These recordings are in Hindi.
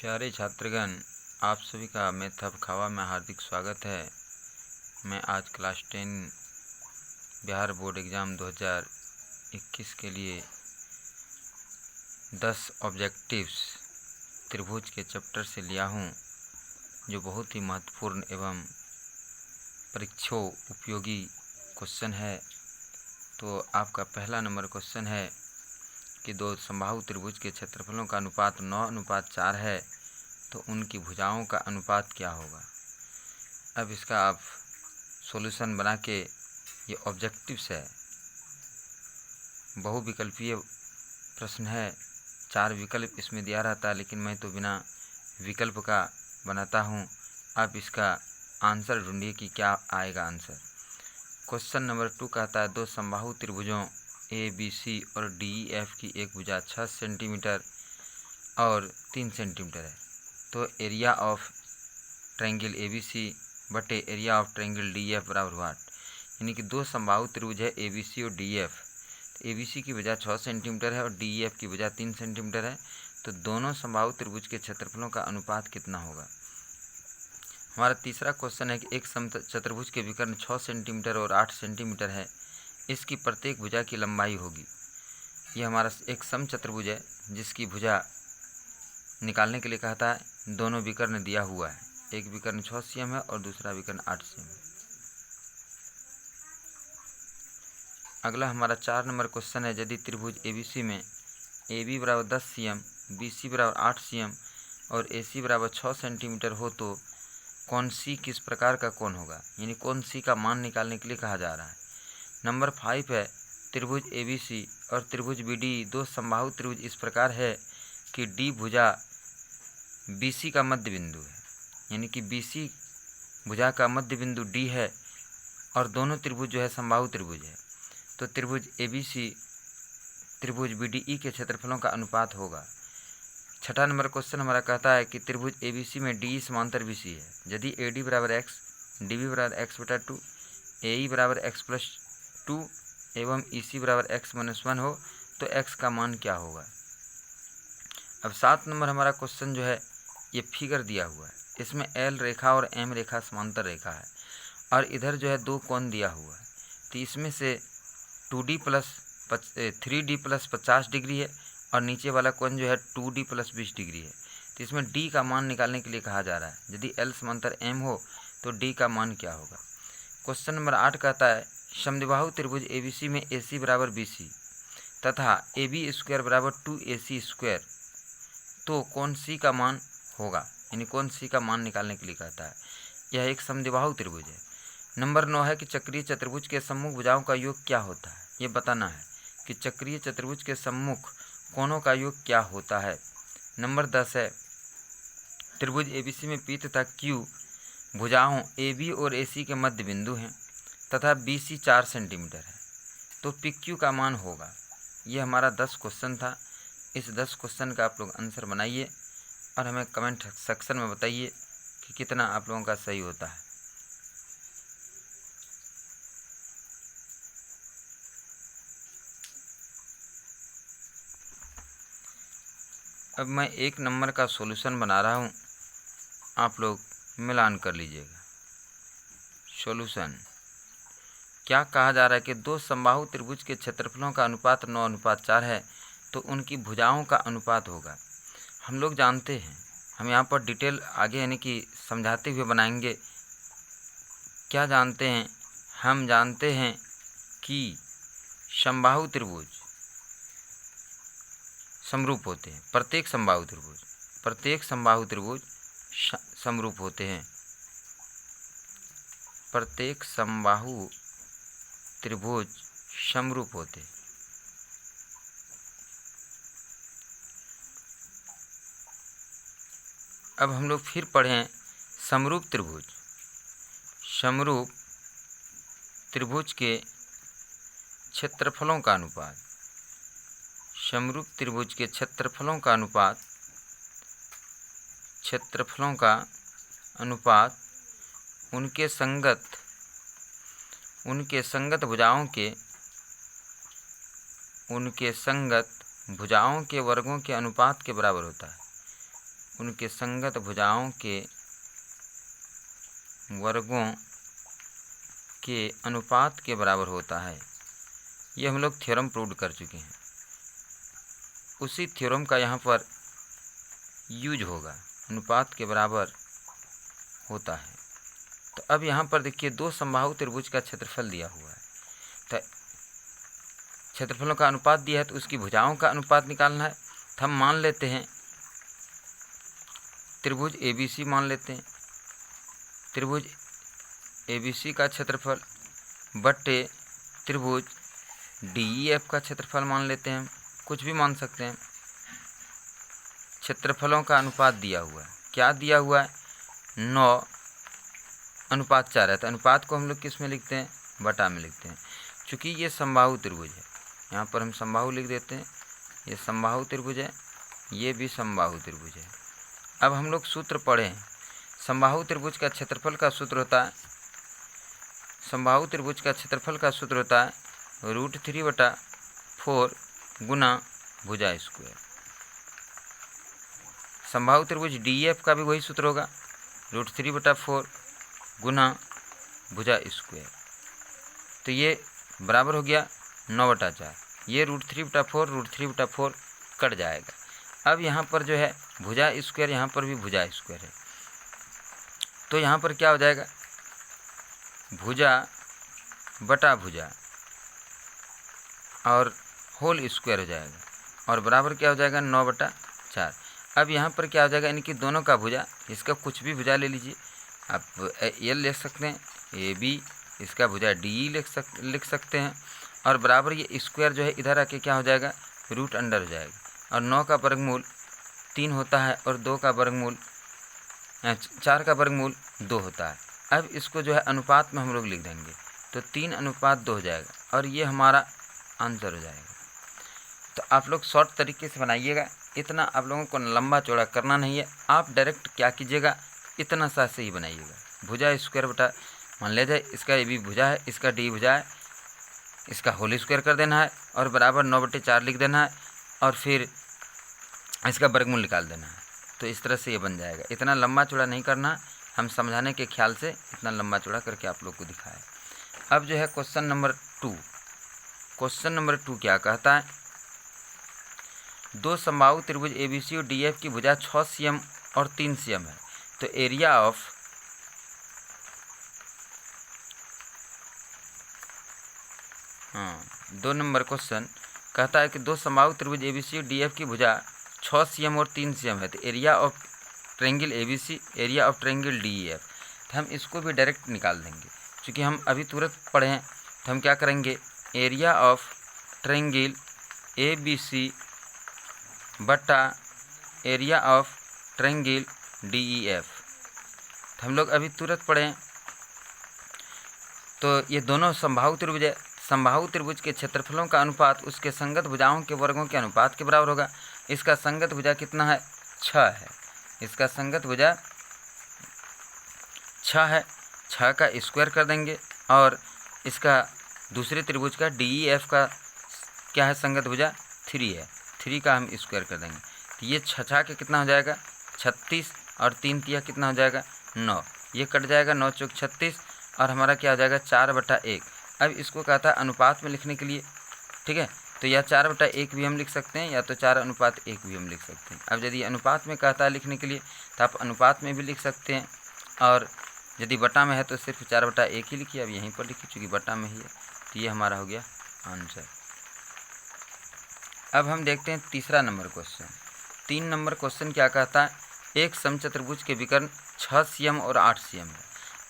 प्यारे छात्रगण, आप सभी का मैथ हब खावा में हार्दिक स्वागत है। मैं आज क्लास 10 बिहार बोर्ड एग्ज़ाम 2021 के लिए 10 ऑब्जेक्टिव्स त्रिभुज के चैप्टर से लिया हूं, जो बहुत ही महत्वपूर्ण एवं परीक्षो उपयोगी क्वेश्चन है। तो आपका पहला नंबर क्वेश्चन है कि दो समबाहु त्रिभुज के क्षेत्रफलों का अनुपात 9:4 है, तो उनकी भुजाओं का अनुपात क्या होगा। अब इसका आप सॉल्यूशन बना के, ये ऑब्जेक्टिव्स है, बहुविकल्पीय प्रश्न है। 4 विकल्प इसमें दिया रहता है, लेकिन मैं तो बिना विकल्प का बनाता हूँ। आप इसका आंसर ढूंढिए कि क्या आएगा आंसर। क्वेश्चन नंबर 2 कहता है दो समबाहु त्रिभुजों ABC और DEF की एक भुजा 6 सेंटीमीटर और 3 सेंटीमीटर है, तो एरिया ऑफ ट्रायंगल ABC बटे एरिया ऑफ ट्रायंगल DEF बराबर व्हाट। यानी कि दो समबाहु त्रिभुज है ABC और DEF। तो ABC की भुजा 6 सेंटीमीटर है और DEF की भुजा 3 सेंटीमीटर है, तो दोनों समबाहु त्रिभुज के क्षेत्रफलों का अनुपात कितना होगा। हमारा तीसरा क्वेश्चन है कि एक समचतुर्भुज के विकर्ण 6 सेंटीमीटर और 8 सेंटीमीटर है, इसकी प्रत्येक भुजा की लंबाई होगी। यह हमारा एक समचतुर्भुज है जिसकी भुजा निकालने के लिए कहता है। दोनों विकर्ण दिया हुआ है, एक विकर्ण 6 cm है और दूसरा विकर्ण 8 cm है। अगला हमारा 4 नंबर क्वेश्चन है यदि त्रिभुज ABC में AB बराबर 10 cm, BC बराबर 8 cm और AC बराबर 6 सेंटीमीटर हो, तो कौन सी किस प्रकार का कोण होगा। यानी कौन सी का मान निकालने के लिए कहा जा रहा है। नंबर 5 है त्रिभुज ABC और त्रिभुज BD दो समबाहु त्रिभुज इस प्रकार है कि D भुजा BC का मध्य बिंदु है। यानी कि BC भुजा का मध्य बिंदु D है और दोनों त्रिभुज जो है समबाहु त्रिभुज है, तो त्रिभुज ABC त्रिभुज BDE के क्षेत्रफलों का अनुपात होगा। छठा नंबर क्वेश्चन हमारा कहता है कि त्रिभुज ABC में DE समांतर BC है। यदि AD बराबर x, DB बराबर x बटा 2, AE बराबर x+2 एवं EC बराबर x-1 हो, तो x का मान क्या होगा। अब 7 नंबर हमारा क्वेश्चन जो है, ये फिगर दिया हुआ है। इसमें L रेखा और M रेखा समांतर रेखा है और इधर जो है दो कोण दिया हुआ है। तो इसमें से 3D प्लस 50 डिग्री है और नीचे वाला कोण जो है 2D प्लस 20 डिग्री है। तो इसमें D का मान निकालने के लिए कहा जा रहा है। यदि L समांतर M हो तो D का मान क्या होगा। क्वेश्चन नंबर 8 कहता है समद्विबाहु त्रिभुज ABC में AC बराबर BC तथा AB स्क्वायर बराबर 2AC स्क्वायर, तो कौन सी का मान होगा। यानी कौन सी का मान निकालने के लिए कहता है। यह एक समद्विबाहु त्रिभुज है। नंबर 9 है कि चक्रीय चतुर्भुज के सम्मुख भुजाओं का योग क्या होता है। ये बताना है कि चक्रीय चतुर्भुज के सम्मुख कोणों का योग क्या होता है। नंबर 10 है त्रिभुज ABC में P तथा Q भुजाओं AB और AC के मध्य बिंदु हैं तथा BC 4 सेंटीमीटर है, तो PQ का मान होगा। यह हमारा 10 क्वेश्चन था। इस 10 क्वेश्चन का आप लोग आंसर बनाइए और हमें कमेंट सेक्शन में बताइए कि कितना आप लोगों का सही होता है। अब मैं 1 नंबर का सॉल्यूशन बना रहा हूँ, आप लोग मिलान कर लीजिएगा। सॉल्यूशन क्या कहा जा रहा है कि दो समबाहु त्रिभुज के क्षेत्रफलों का अनुपात 9:4 है, तो उनकी भुजाओं का अनुपात होगा। हम लोग जानते हैं, हम यहाँ पर डिटेल आगे यानी कि समझाते हुए बनाएंगे। क्या जानते हैं, हम जानते हैं कि समबाहु त्रिभुज समरूप होते हैं। प्रत्येक समबाहु त्रिभुज समरूप होते हैं। प्रत्येक समबाहु त्रिभुज समरूप होते हैं। अब हम लोग फिर पढ़ें समरूप त्रिभुज के क्षेत्रफलों का अनुपात। समरूप त्रिभुज के क्षेत्रफलों का अनुपात उनके संगत भुजाओं के वर्गों के अनुपात के बराबर होता है। उनके संगत भुजाओं के वर्गों के अनुपात के बराबर होता है। ये हम लोग थ्योरम प्रूव कर चुके हैं। उसी थ्योरम का यहाँ पर यूज होगा, अनुपात के बराबर होता है। तो अब यहाँ पर देखिए दो समबाहु त्रिभुज का क्षेत्रफल दिया हुआ है, तो क्षेत्रफलों का अनुपात दिया है तो उसकी भुजाओं का अनुपात निकालना है। तो हम मान लेते हैं त्रिभुज ABC मान लेते हैं, त्रिभुज ABC का क्षेत्रफल बट्टे त्रिभुज DEF का क्षेत्रफल मान लेते हैं, कुछ भी मान सकते हैं। क्षेत्रफलों का अनुपात दिया हुआ है, क्या दिया हुआ है, 9:4 है। तो अनुपात को हम लोग किस में लिखते हैं, बटा में लिखते हैं। चूँकि ये समबाहु त्रिभुज है, यहाँ पर हम समबाहु लिख देते हैं, ये समबाहु त्रिभुज है, ये भी समबाहु त्रिभुज है। अब हम लोग सूत्र पढ़ें, समबाहु त्रिभुज का क्षेत्रफल का सूत्र होता है, समबाहु त्रिभुज का क्षेत्रफल का सूत्र होता है √3/4 गुना भुजा स्क्वायर। समबाहु त्रिभुज DEF का भी वही सूत्र होगा, √3/4 गुना भुजा स्क्वायर। तो ये बराबर हो गया 9/4, ये √3/4 कट जाएगा। अब यहाँ पर जो है भुजा स्क्वायर, यहाँ पर भी भुजा स्क्वायर है, तो यहाँ पर क्या हो जाएगा, भुजा बटा भुजा और होल स्क्वायर हो जाएगा, और बराबर क्या हो जाएगा 9/4। अब यहाँ पर क्या हो जाएगा, इनकी दोनों का भुजा, इसका कुछ भी भुजा ले लीजिए, आप L लिख सकते हैं, AB, इसका भुजा DE लिख सकते हैं, और बराबर ये स्क्वायर जो है इधर आके क्या हो जाएगा, रूट अंडर हो जाएगा। और 9 का वर्गमूल 3 होता है, और 4 का वर्गमूल 2 होता है। अब इसको जो है अनुपात में हम लोग लिख देंगे, तो 3:2 हो जाएगा, और ये हमारा आंसर हो जाएगा। तो आप लोग शॉर्ट तरीके से बनाइएगा, इतना आप लोगों को लंबा चौड़ा करना नहीं है। आप डायरेक्ट क्या कीजिएगा, इतना सा से ही बनाइएगा, भुजा स्क्वायर बटा, मान लिया जाए इसका AB भुजा है, इसका D भुजा है, इसका होल स्क्वायर कर देना है, और बराबर 9/4 लिख देना है, और फिर इसका वर्गमूल निकाल देना है। तो इस तरह से ये बन जाएगा। इतना लंबा चौड़ा नहीं करना, हम समझाने के ख्याल से इतना लंबा चौड़ा करके आप लोग को दिखाया। अब जो है क्वेश्चन नंबर 2 क्या कहता है, दो समबाहु त्रिभुज ABC और DF की भुजा 6 cm और 3 cm है, तो एरिया ऑफ दो नंबर क्वेश्चन कहता है कि दो समबाहु त्रिभुज ABC और DF की भुजा 6 cm और 3 cm है, तो area of triangle ABC, area of triangle DEF। तो हम इसको भी डायरेक्ट निकाल देंगे, क्योंकि हम अभी तुरंत पढ़े हैं। तो हम क्या करेंगे, एरिया ऑफ ट्रायंगल ABC बटा एरिया ऑफ ट्रायंगल DEF। तो हम लोग अभी तुरंत पढ़े हैं। तो ये दोनों समबाहु त्रिभुज है, समबाहु त्रिभुज के क्षेत्रफलों का अनुपात उसके संगत भुजाओं के वर्गों के अनुपात के बराबर होगा। इसका संगत भुजा कितना है, 6 है, इसका संगत भुजा 6 है, 6 का स्क्वायर कर देंगे, और इसका दूसरे त्रिभुज का DEF का क्या है, संगत भुजा 3 है, 3 का हम स्क्वायर कर देंगे। तो ये 6 के कितना हो जाएगा 36, और 3 तिया कितना हो जाएगा 9, ये कट जाएगा 9 चौक 36, और हमारा क्या हो जाएगा 4/1। अब इसको कहता है अनुपात में लिखने के लिए, ठीक है, तो या 4/1 भी हम लिख सकते हैं, या तो 4:1 भी हम लिख सकते हैं। अब यदि अनुपात में कहता है लिखने के लिए तो आप अनुपात में भी लिख सकते हैं, और यदि बटा में है तो सिर्फ 4/1 ही लिखिए। अब यहीं पर लिखिए चूँकि बटा में ही है। तो ये हमारा हो गया आंसर। अब हम देखते हैं तीसरा नंबर क्वेश्चन। 3 नंबर क्वेश्चन क्या कहता है, एक समचतुर्भुज के विकर्ण 6 cm और 8 cm है,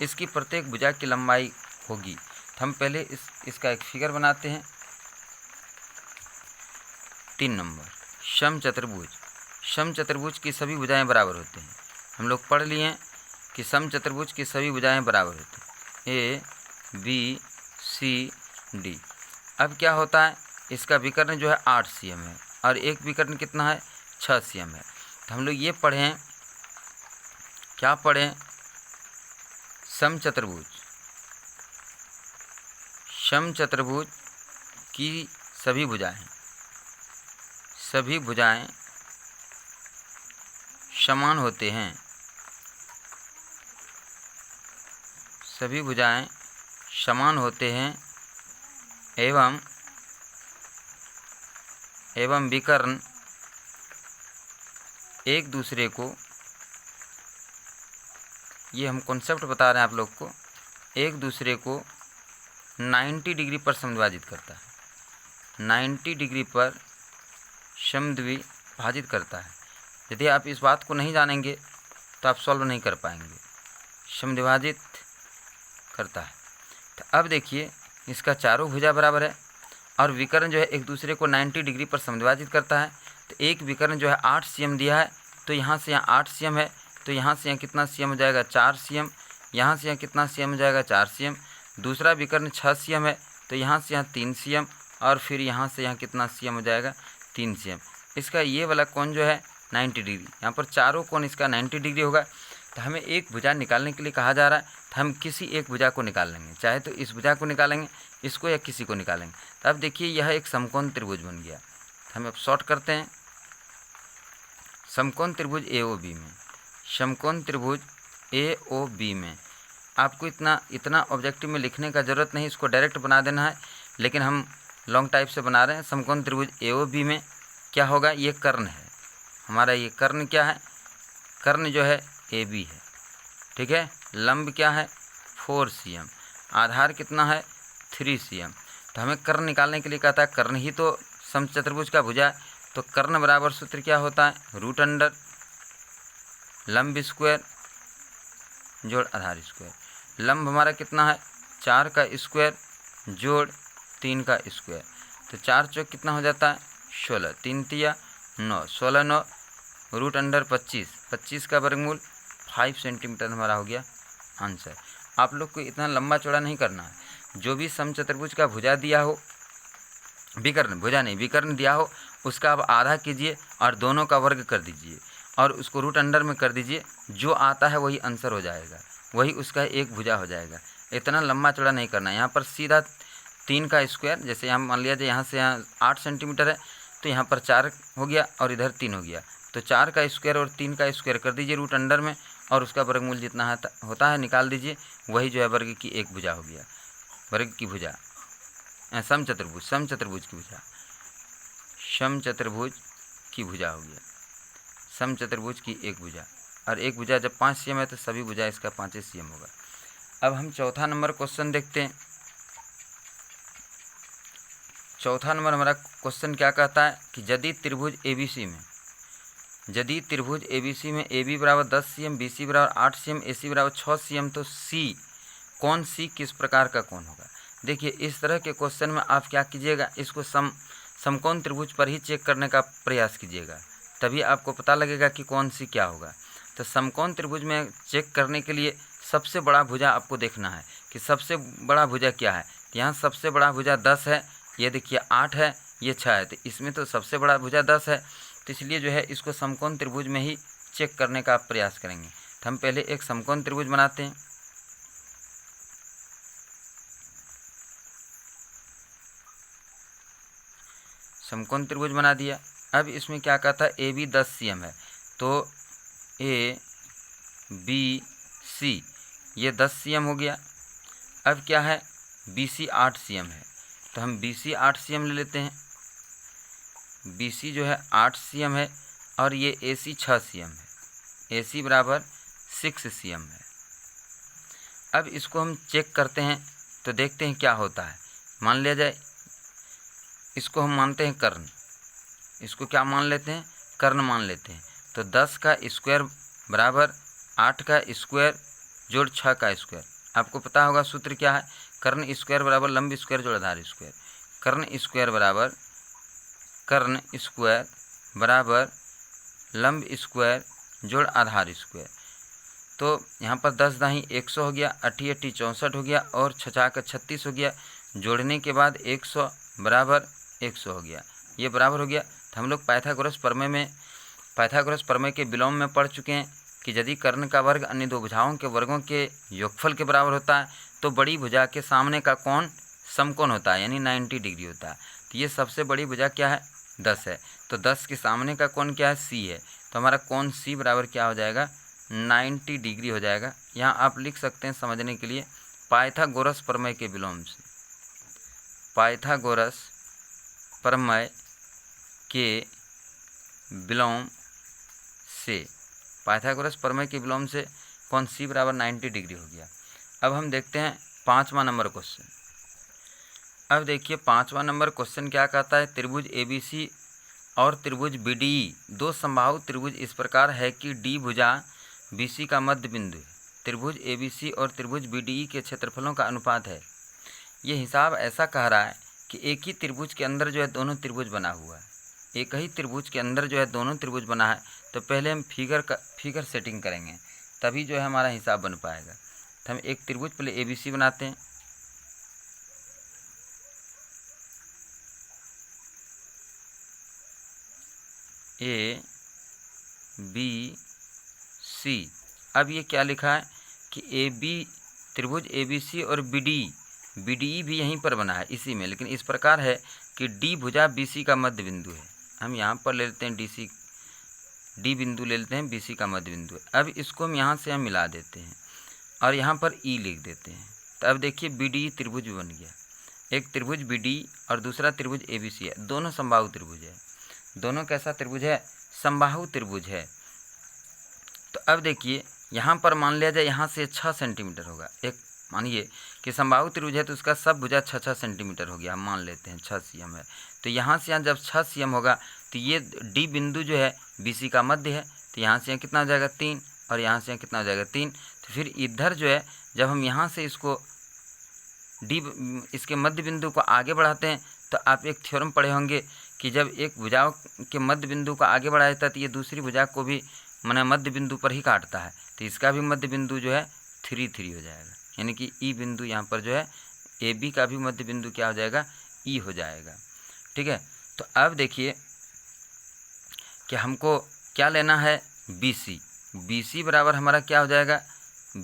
इसकी प्रत्येक भुजा की लंबाई होगी। तो हम पहले इसका एक फिगर बनाते हैं। 3 नंबर समचतुर्भुज, समचतुर्भुज की सभी भुजाएं बराबर होते हैं। हम लोग पढ़ लिए हैं कि समचतुर्भुज की सभी भुजाएं बराबर होती हैं, A B C D। अब क्या होता है, इसका विकर्ण जो है 8 cm है, और एक विकर्ण कितना है 6 cm है। तो हम लोग ये पढ़ें, क्या पढ़ें, समचतुर्भुज, समचतुर्भुज की सभी भुजाएं समान होते हैं, सभी भुजाएं समान होते हैं एवं विकर्ण एक दूसरे को, ये हम कॉन्सेप्ट बता रहे हैं आप लोग को, एक दूसरे को 90 डिग्री पर समद्विभाजित करता है, 90 डिग्री पर समद्विभाजित करता है। यदि आप इस बात को नहीं जानेंगे तो आप सॉल्व नहीं कर पाएंगे। समद्विभाजित करता है। तो अब देखिए इसका चारों भुजा बराबर है और विकर्ण जो है एक दूसरे को 90 डिग्री पर समद्विभाजित करता है। तो एक विकर्ण जो है 8 cm दिया है, तो यहाँ से यहाँ 8 cm है, तो यहाँ से यहाँ कितना cm हो जाएगा 4 cm, यहाँ से यहाँ कितना cm हो जाएगा 4 cm। दूसरा विकर्ण 6 cm है, तो यहाँ से यहाँ 3 cm और फिर यहाँ से यहाँ कितना cm हो जाएगा 3 cm। इसका ये वाला कोण जो है 90 डिग्री, यहाँ पर चारों कोण इसका 90 डिग्री होगा। तो हमें एक भुजा निकालने के लिए कहा जा रहा है, तो हम किसी एक भुजा को निकाल लेंगे, चाहे तो इस भुजा को निकालेंगे, इसको या किसी को निकालेंगे। तो अब देखिए यह एक समकोण त्रिभुज बन गया। हम अब शॉर्ट करते हैं। समकोण त्रिभुज AOB में, समकोण त्रिभुज AOB में आपको इतना ऑब्जेक्टिव में लिखने का ज़रूरत नहीं, इसको डायरेक्ट बना देना है, लेकिन हम लॉन्ग टाइप से बना रहे हैं। समकोण त्रिभुज AOB में क्या होगा, ये कर्ण है हमारा, ये कर्ण क्या है, कर्ण जो है AB है, ठीक है। लंब क्या है 4 cm, आधार कितना है 3 cm। तो हमें कर्ण निकालने के लिए कहता है, कर्ण ही तो समचतुर्भुज का भुजा है, तो कर्ण बराबर सूत्र क्या होता है √अंडर लंब स्क्वायर जोड़ आधार स्क्वायर। लंब हमारा कितना है 4 का स्क्वायर जोड़ 3 का स्क्वायर, तो 4 चौक कितना हो जाता है 16, 3 तिया 9, 16 9 √अंडर 25, 25 का वर्गमूल 5 सेंटीमीटर हमारा हो गया आंसर। आप लोग को इतना लंबा चौड़ा नहीं करना है, जो भी समचतुर्भुज का भुजा दिया हो, विकर्ण भुजा नहीं विकर्ण दिया हो, उसका आप आधा कीजिए और दोनों का वर्ग कर दीजिए और उसको √अंडर में कर दीजिए, जो आता है वही आंसर हो जाएगा, वही उसका एक भुजा हो जाएगा। इतना लंबा चौड़ा नहीं करना है। यहाँ पर सीधा 3 का स्क्वायर, जैसे यहाँ मान लिया जाए यहाँ से यहाँ 8 सेंटीमीटर है, तो यहाँ पर 4 हो गया और इधर 3 हो गया, तो 4 का स्क्वायर और 3 का स्क्वायर कर दीजिए √अंडर में और उसका वर्गमूल जितना होता है निकाल दीजिए, वही जो है वर्ग की एक भुजा हो गया, वर्ग की भुजा समचतुर्भुज की भुजा, समचतुर्भुज की भुजा हो गया, समचतुर्भुज की एक भुजा। और एक भुजा जब 5 cm है तो सभी भुजा इसका 5 cm होगा। अब हम चौथा नंबर क्वेश्चन देखते हैं। चौथा नंबर हमारा क्वेश्चन क्या कहता है कि यदि त्रिभुज ABC में AB बराबर 10 cm, BC बराबर 8 cm, AC बराबर 6 cm, तो कोण C किस प्रकार का कोण होगा। देखिए इस तरह के क्वेश्चन में आप क्या कीजिएगा, इसको समकोण त्रिभुज पर ही चेक करने का प्रयास कीजिएगा, तभी आपको पता लगेगा कि कौन सी क्या होगा। तो समकोण त्रिभुज में चेक करने के लिए सबसे बड़ा भुजा आपको देखना है कि सबसे बड़ा भुजा क्या है। तो यहाँ सबसे बड़ा भुजा 10 है, ये देखिए 8 है, ये 6 है, तो इसमें तो सबसे बड़ा भुजा 10 है, तो इसलिए जो है इसको समकोण त्रिभुज में ही चेक करने का प्रयास करेंगे। तो हम पहले एक समकोण त्रिभुज बनाते हैं। समकोण त्रिभुज बना दिया। अब इसमें क्या कहता है, AB 10 cm है, तो ABC ये 10 cm हो गया। अब क्या है, BC 8 cm है, तो हम BC 8 cm ले लेते हैं। BC जो है 8 cm है और ये AC 6 cm है, AC बराबर 6 cm है। अब इसको हम चेक करते हैं तो देखते हैं क्या होता है। मान लिया जाए इसको हम मानते हैं कर्ण, इसको क्या मान लेते हैं, कर्ण मान लेते हैं। तो 10 का स्क्वायर बराबर 8 का स्क्वायर जोड़ 6 का स्क्वायर। आपको पता होगा सूत्र क्या है, कर्ण स्क्वायर बराबर लंब स्क्वायर जोड़ आधार स्क्वायर। कर्ण स्क्वायर बराबर लंब स्क्वायर जोड़ आधार स्क्वायर। तो यहाँ पर 10 दाही 100 हो गया, 8 8 64 हो गया और 6 का 36 हो गया। जोड़ने के बाद 100 बराबर 100 हो गया, ये बराबर हो गया। तो हम लोग पाइथागोरस प्रमेय के विलोम में पढ़ चुके हैं कि यदि कर्ण का वर्ग अन्य दो भुजाओं के वर्गों के योगफल के बराबर होता है तो बड़ी भुजा के सामने का कोण समकोण होता है, यानी 90 डिग्री होता है। तो ये सबसे बड़ी भुजा क्या है 10 है, तो 10 के सामने का कोण क्या है, सी है, तो हमारा कोण सी बराबर क्या हो जाएगा, 90 डिग्री हो जाएगा। यहाँ आप लिख सकते हैं समझने के लिए, पाइथागोरस प्रमेय के विलोम से, पाइथागोरस प्रमेय के विलोम से, पाइथागोरस प्रमेय के विलोम से कोण सी बराबर 90 डिग्री हो गया। अब हम देखते हैं 5वां नंबर क्वेश्चन। अब देखिए 5वां नंबर क्वेश्चन क्या कहता है, त्रिभुज ABC और त्रिभुज BDE दो समबाहु त्रिभुज इस प्रकार है कि D भुजा BC का मध्य बिंदु है। त्रिभुज ABC और त्रिभुज BDE के क्षेत्रफलों का अनुपात है। ये हिसाब ऐसा कह रहा है कि एक ही त्रिभुज के अंदर जो है दोनों त्रिभुज बना हुआ है, एक ही त्रिभुज के अंदर जो है दोनों त्रिभुज बना है। तो पहले हम फिगर सेटिंग करेंगे, तभी जो है हमारा हिसाब बन पाएगा। तो हम एक त्रिभुज पहले ABC बनाते हैं, ABC। अब ये क्या लिखा है कि त्रिभुज ABC और BDE भी यहीं पर बना है इसी में, लेकिन इस प्रकार है कि D भुजा BC का मध्य बिंदु है। हम यहाँ पर ले लेते हैं D बिंदु ले लेते हैं, BC का मध्य बिंदु है। अब इसको हम यहाँ से मिला देते हैं और यहाँ पर E लिख देते हैं। तो अब देखिए BDE त्रिभुज भी बन गया, एक त्रिभुज BDE और दूसरा त्रिभुज ABC है, दोनों समबाहु त्रिभुज है। दोनों कैसा त्रिभुज है, समबाहु त्रिभुज है। तो अब देखिए यहाँ पर मान लिया जाए यहाँ से 6 सेंटीमीटर होगा, एक मानिए कि समबाहु त्रिभुज है तो उसका सब भुजा 6-6 सेंटीमीटर हो गया, हम मान लेते हैं 6 cm है। तो यहाँ से यहाँ जब 6 cm होगा तो ये D बिंदु जो है BC का मध्य है, तो यहाँ से यहाँ कितना हो जाएगा 3 और यहाँ से यहाँ कितना हो जाएगा 3। तो फिर इधर जो है जब हम यहाँ से इसको इसके मध्य बिंदु को आगे बढ़ाते हैं तो आप एक थ्योरम पढ़े होंगे कि जब एक भुजाओं के मध्य बिंदु को आगे बढ़ाया जाता है तो ये दूसरी भुजा को भी माने मध्य बिंदु पर ही काटता है, तो इसका भी मध्य बिंदु जो है 3 हो जाएगा, यानी कि E बिंदु यहाँ पर जो है AB का भी मध्य बिंदु क्या हो जाएगा, E हो जाएगा। ठीक है, तो अब देखिए कि हमको क्या लेना है, BC बराबर हमारा क्या हो जाएगा,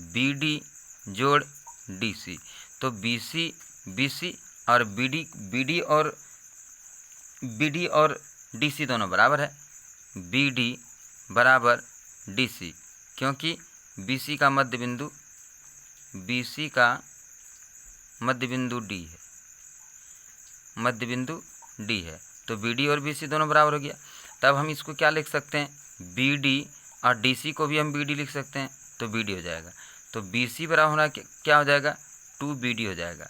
BD जोड़ DC। तो BC और BD और DC दोनों बराबर है, BD बराबर DC, क्योंकि BC का मध्य बिंदु D है, मध्य बिंदु D है। तो BD और BC दोनों बराबर हो गया। तब हम इसको क्या लिख सकते हैं, BD और DC को भी हम BD लिख सकते हैं, तो BD हो जाएगा। तो BC बराबर होना क्या हो जाएगा, 2BD हो जाएगा।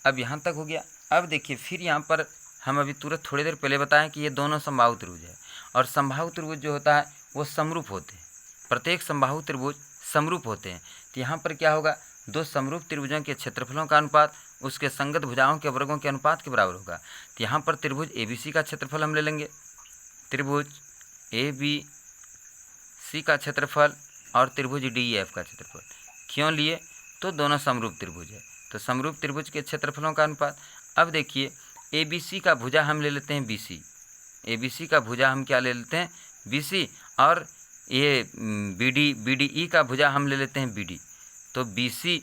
अब यहाँ तक हो गया। अब देखिए फिर यहाँ पर हम अभी तुरंत थोड़ी देर पहले बताएं कि ये दोनों समबाहु त्रिभुज है, और समबाहु त्रिभुज जो होता है वो समरूप होते हैं, प्रत्येक समबाहु त्रिभुज समरूप होते हैं। तो यहाँ पर क्या होगा, दो समरूप त्रिभुजों के क्षेत्रफलों का अनुपात उसके संगत भुजाओं के वर्गों के अनुपात के बराबर होगा। तो यहाँ पर त्रिभुज ABC का क्षेत्रफल हम ले लेंगे, त्रिभुज ABC का क्षेत्रफल और त्रिभुज DEF का क्षेत्रफल। क्यों लिए, तो दोनों समरूप त्रिभुज है, तो समरूप त्रिभुज के क्षेत्रफलों का अनुपात। अब देखिए ABC का भुजा हम ले लेते हैं BC, ABC का भुजा हम क्या ले लेते हैं BC, और ये BDE का भुजा हम ले लेते हैं BD। तो BC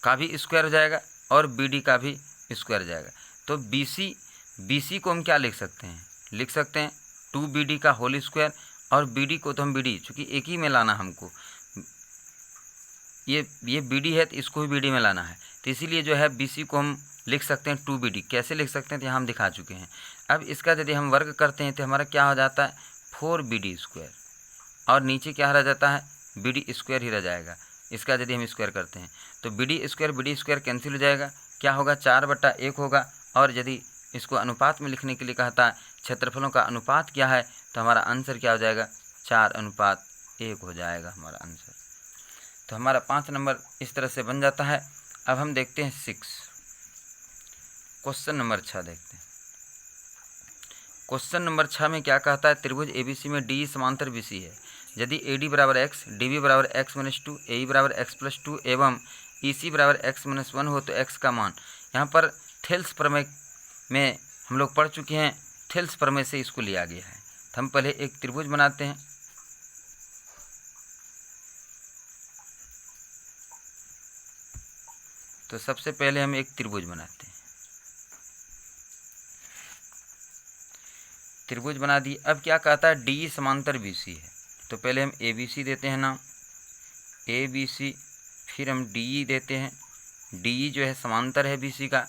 का भी स्क्वायर हो जाएगा और BD का भी स्क्वायर हो जाएगा। तो BC को हम क्या लिख सकते हैं 2BD का होल स्क्वायर, और BD को तो हम BD चूँकि एक ही में लाना हमको, ये BD है तो इसको भी BD में लाना है, तो इसीलिए जो है BC को हम लिख सकते हैं 2BD। कैसे लिख सकते हैं तो यहाँ हम दिखा चुके हैं। अब इसका यदि हम वर्ग करते हैं तो हमारा क्या हो जाता है 4BD स्क्वायर, और नीचे क्या रह जाता है BD स्क्वायर ही रह जाएगा। इसका यदि हम स्क्वायर करते हैं तो BD स्क्वायर कैंसिल हो जाएगा, क्या होगा 4/1 होगा। और यदि इसको अनुपात में लिखने के लिए कहता है क्षेत्रफलों का अनुपात क्या है, तो हमारा आंसर क्या हो जाएगा 4:1 हो जाएगा हमारा आंसर। तो हमारा 5 नंबर इस तरह से बन जाता है। अब हम देखते हैं 6, क्वेश्चन नंबर 6 देखते हैं। क्वेश्चन नंबर 6 में क्या कहता है, त्रिभुज ABC में DE समांतर BC है। यदि AD बराबर x, DB बराबर x-2, AE बराबर x+2 एवं EC बराबर x-1 हो तो x का मान। यहाँ पर थेल्स प्रमेय में हम लोग पढ़ चुके हैं, थेल्स प्रमेय से इसको लिया गया है। तो हम पहले एक त्रिभुज बनाते हैं। तो सबसे पहले हम एक त्रिभुज बनाते हैं। त्रिभुज बना दिए। अब क्या कहता है, डी समांतर बी सी है, तो पहले हम ए बी सी देते हैं नाम, ए बी सी, फिर हम डी ई देते हैं, डी ई जो है समांतर है बी सी का,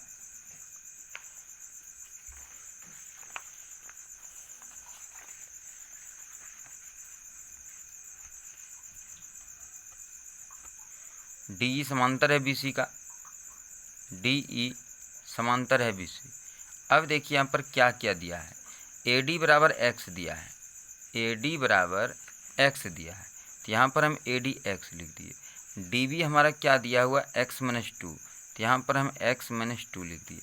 डी ई समांतर है बी सी का, डी ई समांतर है बी सी। अब देखिए यहाँ पर क्या क्या दिया है, ए डी बराबर एक्स दिया है, ए डी बराबर एक्स दिया है, तो यहाँ पर हम ए डी एक्स लिख दिए। डी बी हमारा क्या दिया हुआ, एक्स माइनस टू, तो यहाँ पर हम एक्स माइनस टू लिख दिए।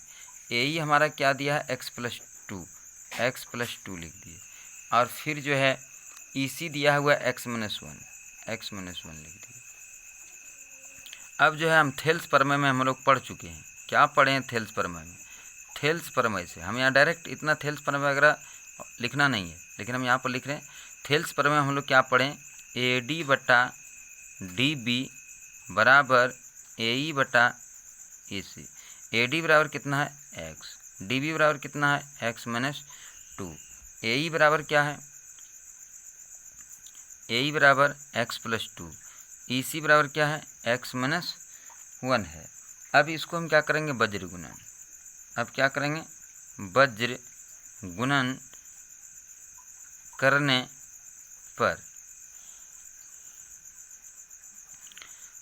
ए ई हमारा क्या दिया है, एक्स प्लस टू लिख दिए। और फिर जो है ई सी दिया हुआ एक्स माइनस वन लिख दिए। अब जो है हम थेल्स प्रमेय में हम लोग पढ़ चुके हैं। क्या पढ़े हैं थेल्स प्रमेय में, थेल्स प्रमेय से हम यहाँ डायरेक्ट इतना थेल्स प्रमेय वगैरह लिखना नहीं है, लेकिन हम यहाँ पर लिख रहे हैं थेल्स प्रमेय हम लोग क्या पढ़ें, ए डी बटा डी बी बराबर ए ई बटा ए सी। ए डी बराबर कितना है, एक्स, डी बी बराबर कितना है, एक्स माइनस टू, ए ई बराबर क्या है, ए ई बराबर एक्स प्लस टू, ई सी बराबर क्या है, एक्स माइनस वन है। अब इसको हम क्या करेंगे, वज्र गुणन। अब क्या करेंगे, वज्र गुणन करने पर,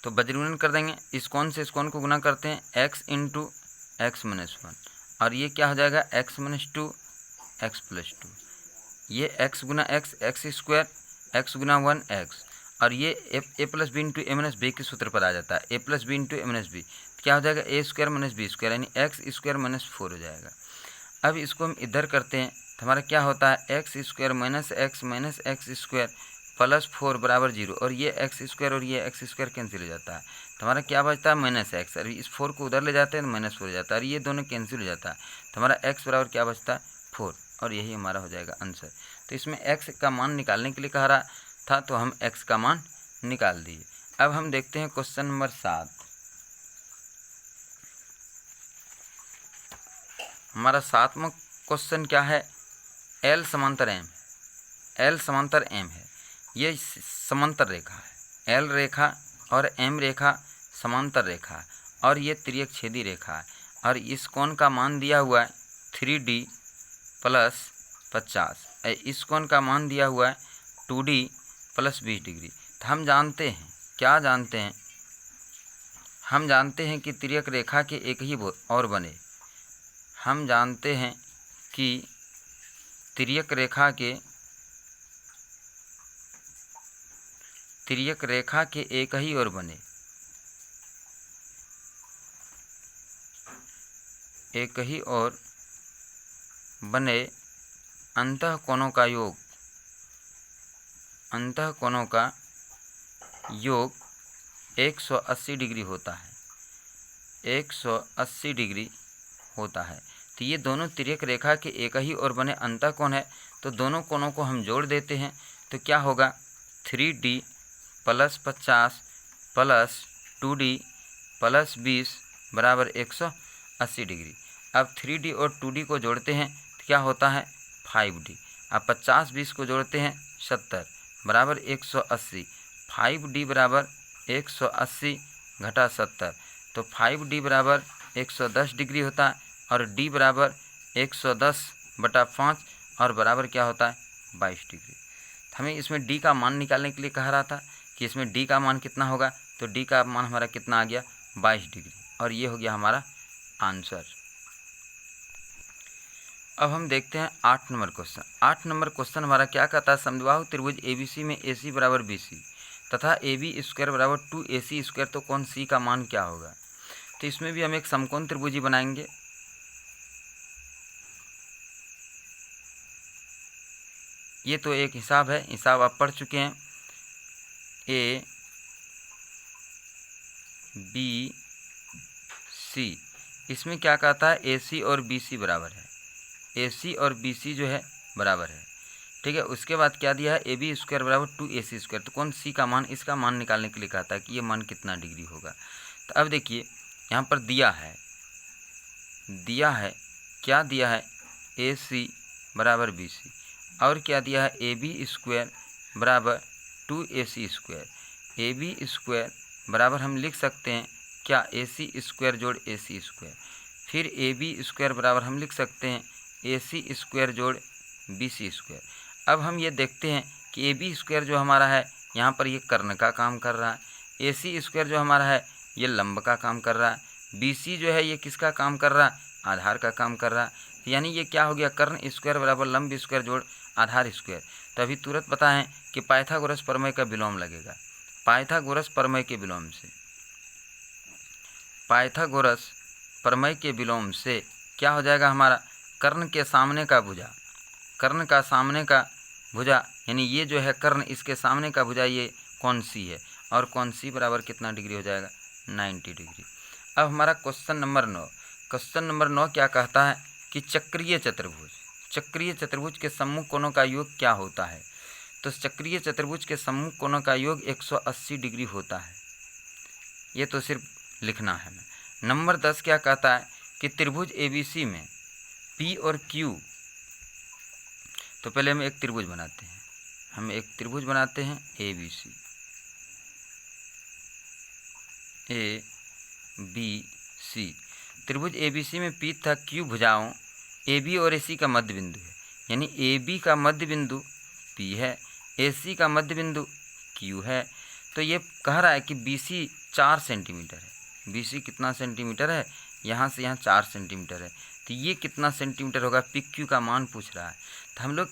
तो वज्र गुणन कर देंगे, इस कौन से इस कौन को गुना करते हैं, x into x minus one, और ये क्या हो जाएगा, x minus two x plus two, ये एक्स गुना एक्स, एक्स स्क्वायर, एक्स गुना वन एक्स, और ये ए प्लस बी इंटू ए माइनस बी के सूत्र पर आ जाता है, ए प्लस बी इंटू ए माइनस बी, क्या हो जाएगा, ए स्क्वायर माइनस बी स्क्वायर, यानी एक्स स्क्वायर माइनस फोर हो जाएगा। अब इसको हम इधर करते हैं तो हमारा क्या होता है, x square minus x square plus four बराबर जीरो, और ये एक्स स्क्वायर और ये एक्स स्क्वायर कैंसिल हो जाता है, तो हमारा क्या बचता है, माइनस एक्स, और इस फोर को उधर ले जाते हैं तो माइनस फोर हो जाता है, और ये दोनों कैंसिल हो जाता है, तो हमारा एक्स बराबर क्या बचता है, फोर, और यही हमारा हो जाएगा आंसर। तो इसमें एक्स का मान निकालने के लिए कह रहा था, तो हम एक्स का मान निकाल दिए। अब हम देखते हैं क्वेश्चन नंबर 7। हमारा 7वां क्वेश्चन क्या है, एल समांतर एम, एल समांतर एम है, ये समांतर रेखा है, एल रेखा और एम रेखा समांतर रेखा है, और ये तिर्यक छेदी रेखा है, और इस कोण का मान दिया हुआ है 3D प्लस 50, इस कोण का मान दिया हुआ है 2D प्लस 20 डिग्री। तो हम जानते हैं, क्या जानते हैं, हम जानते हैं कि तिर्यक रेखा के एक ही और बने, हम जानते हैं कि तिर्यक रेखा के एक ही ओर बने, एक ही ओर बने अंतःकोणों का योग, अंतःकोणों का योग 180 डिग्री होता है, 180 डिग्री होता है। तो ये दोनों तिर्यक रेखा के एक ही ओर बने अंतःकोण है, तो दोनों कोणों को हम जोड़ देते हैं, तो क्या होगा, 3D plus 50 plus 2D plus 20 बराबर 180 डिग्री। अब 3D और 2D को जोड़ते हैं तो क्या होता है, 5D। अब 50-20 को जोड़ते हैं 70 बराबर 180, 5D बराबर 180 घटा 70, तो 5D बराबर 110 डिग्री होता है, और D बराबर 110/5, और बराबर क्या होता है, 22 डिग्री। हमें इसमें D का मान निकालने के लिए कह रहा था कि इसमें D का मान कितना होगा, तो D का मान हमारा कितना आ गया, 22 डिग्री, और ये हो गया हमारा आंसर। अब हम देखते हैं 8 नंबर क्वेश्चन। 8 नंबर क्वेश्चन हमारा क्या कहता है, समद्विबाहु त्रिभुज ABC में AC बराबर BC तथा AB स्क्वायर बराबर 2AC स्क्वायर, तो कौन C का मान क्या होगा। तो इसमें भी हम एक समकोण त्रिभुज बनाएंगे। ये तो एक हिसाब है, हिसाब आप पढ़ चुके हैं, A B C, इसमें क्या कहता है, AC और BC बराबर है, AC और BC जो है बराबर है, ठीक है। उसके बाद क्या दिया है, AB स्क्वायर बराबर 2AC स्क्वायर, तो कौन C का मान, इसका मान निकालने के लिए कहता है कि ये मान कितना डिग्री होगा। तो अब देखिए यहाँ पर दिया है क्या दिया है, AC बराबर BC, और क्या दिया है, ए बी स्क्वायर बराबर 2ac square. A B square बराबर हम लिख सकते हैं क्या, ए सी स्क्वायर जोड़ ए सी स्क्वायर। फिर ए बी स्क्वायर बराबर हम लिख सकते हैं ए सी स्क्वायर जोड़ बी सी स्क्वायर। अब हम ये देखते हैं कि ए बी स्क्वायर जो हमारा है यहाँ पर ये कर्ण का काम कर रहा है, ए सी स्क्वायर जो हमारा है ये लंब का काम कर रहा है, बी सी जो है ये किसका काम कर रहा है, आधार का काम कर रहा है। यानी ये क्या हो गया, कर्ण स्क्वायर बराबर लंब स्क्वायर जोड़ आधार स्क्वायर। तो अभी तुरंत पता है कि पाइथागोरस प्रमेय का विलोम लगेगा। पाइथागोरस प्रमेय के विलोम से, पाइथागोरस प्रमेय के विलोम से क्या हो जाएगा हमारा, कर्ण के सामने का भुजा, कर्ण का सामने का भुजा यानी ये जो है कर्ण, इसके सामने का भुजा ये कौन सी है, और कौन सी बराबर कितना डिग्री हो जाएगा, 90 डिग्री। अब हमारा क्वेश्चन नंबर 9, क्वेश्चन नंबर 9 क्या कहता है कि चक्रीय चतुर्भुज, चक्रीय चतुर्भुज के सम्मुख कोणों का योग क्या होता है। तो चक्रीय चतुर्भुज के सम्मुख कोणों का योग 180 डिग्री होता है। ये तो सिर्फ लिखना है। नंबर 10 क्या कहता है कि त्रिभुज ABC में P और Q, तो पहले हम एक त्रिभुज बनाते हैं, हम एक त्रिभुज बनाते हैं ABC, ABC त्रिभुज ABC में P तथा Q भुजाओं AB और AC का मध्य बिंदु है। यानी AB का मध्य बिंदु P है, AC का मध्य बिंदु Q है। तो ये कह रहा है कि BC 4 सेंटीमीटर है। BC कितना सेंटीमीटर है, यहाँ से यहाँ 4 सेंटीमीटर है। तो ये कितना सेंटीमीटर होगा, PQ का मान पूछ रहा है। तो हम लोग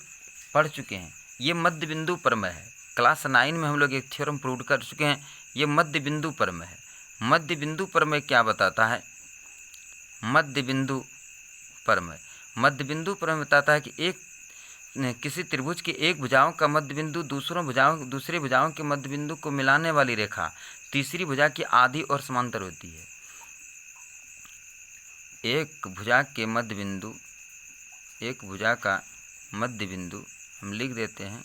पढ़ चुके हैं, ये मध्य बिंदु परमेय है। क्लास 9 में हम लोग एक थ्योरम प्रूव कर चुके हैं, ये मध्य बिंदु परमेय है। मध्य बिंदु परमेय क्या बताता है, मध्य बिंदु परमेय, मध्य बिंदु परमेय बताता है कि एक किसी त्रिभुज के एक भुजाओं का मध्य बिंदु दूसरे भुजाओं के मध्य बिंदु को मिलाने वाली रेखा तीसरी भुजा की आधी और समांतर होती है। एक भुजा के मध्य बिंदु, एक भुजा का मध्य बिंदु हम लिख देते हैं,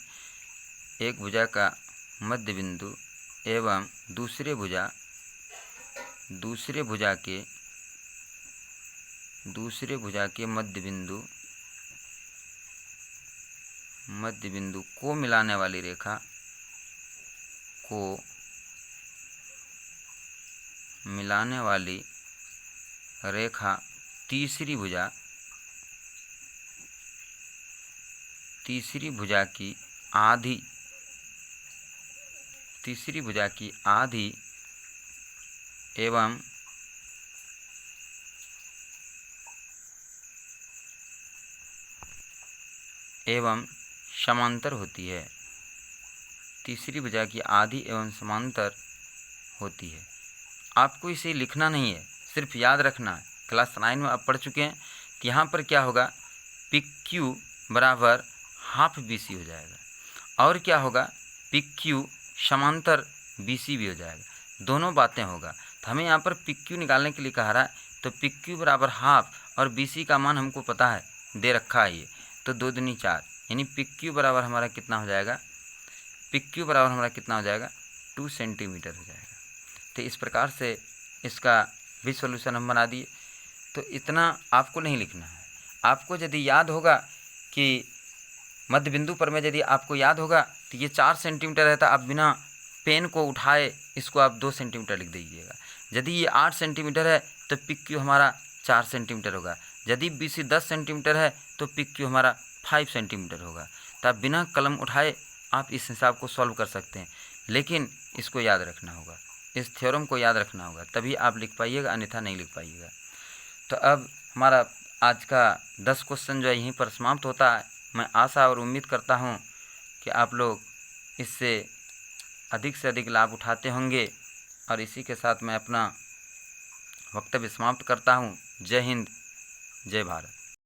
एक भुजा का मध्य बिंदु एवं दूसरे भुजा के मध्य बिंदु को मिलाने वाली रेखा तीसरी भुजा की आधी एवं समांतर होती है। तीसरी भुजा की आधी एवं समांतर होती है। आपको इसे लिखना नहीं है, सिर्फ याद रखना है। क्लास 9 में आप पढ़ चुके हैं कि यहाँ पर क्या होगा, PQ बराबर हाफ BC हो जाएगा, और क्या होगा, PQ समांतर BC भी हो जाएगा। दोनों बातें होगा। तो हमें यहाँ पर PQ निकालने के लिए कहा रहा है, तो PQ बराबर हाफ और BC का मान हमको पता है, दे रखा है ये, तो 2 दूनी 4, यानी PQ बराबर हमारा कितना हो जाएगा, PQ बराबर हमारा कितना हो जाएगा, 2 सेंटीमीटर हो जाएगा। तो इस प्रकार से इसका भी सॉल्यूशन हम बना दिए। तो इतना आपको नहीं लिखना है। आपको यदि याद होगा कि मध्य बिंदु पर में यदि आपको याद होगा तो ये 4 सेंटीमीटर है, तो आप बिना पेन को उठाए इसको आप 2 सेंटीमीटर लिख दीजिएगा। यदि ये 8 सेंटीमीटर है तो PQ हमारा 4 सेंटीमीटर होगा। यदि BC 10 सेंटीमीटर है तो PQ हमारा 5 सेंटीमीटर होगा। तो आप बिना कलम उठाए आप इस हिसाब को सॉल्व कर सकते हैं, लेकिन इसको याद रखना होगा, इस थ्योरम को याद रखना होगा, तभी आप लिख पाइएगा, अन्यथा नहीं लिख पाइएगा। तो अब हमारा आज का 10 क्वेश्चन जो है यहीं पर समाप्त होता है। मैं आशा और उम्मीद करता हूँ कि आप लोग इससे अधिक से अधिक लाभ उठाते होंगे, और इसी के साथ मैं अपना वक्तव्य समाप्त करता हूँ। जय हिंद, जय भारत।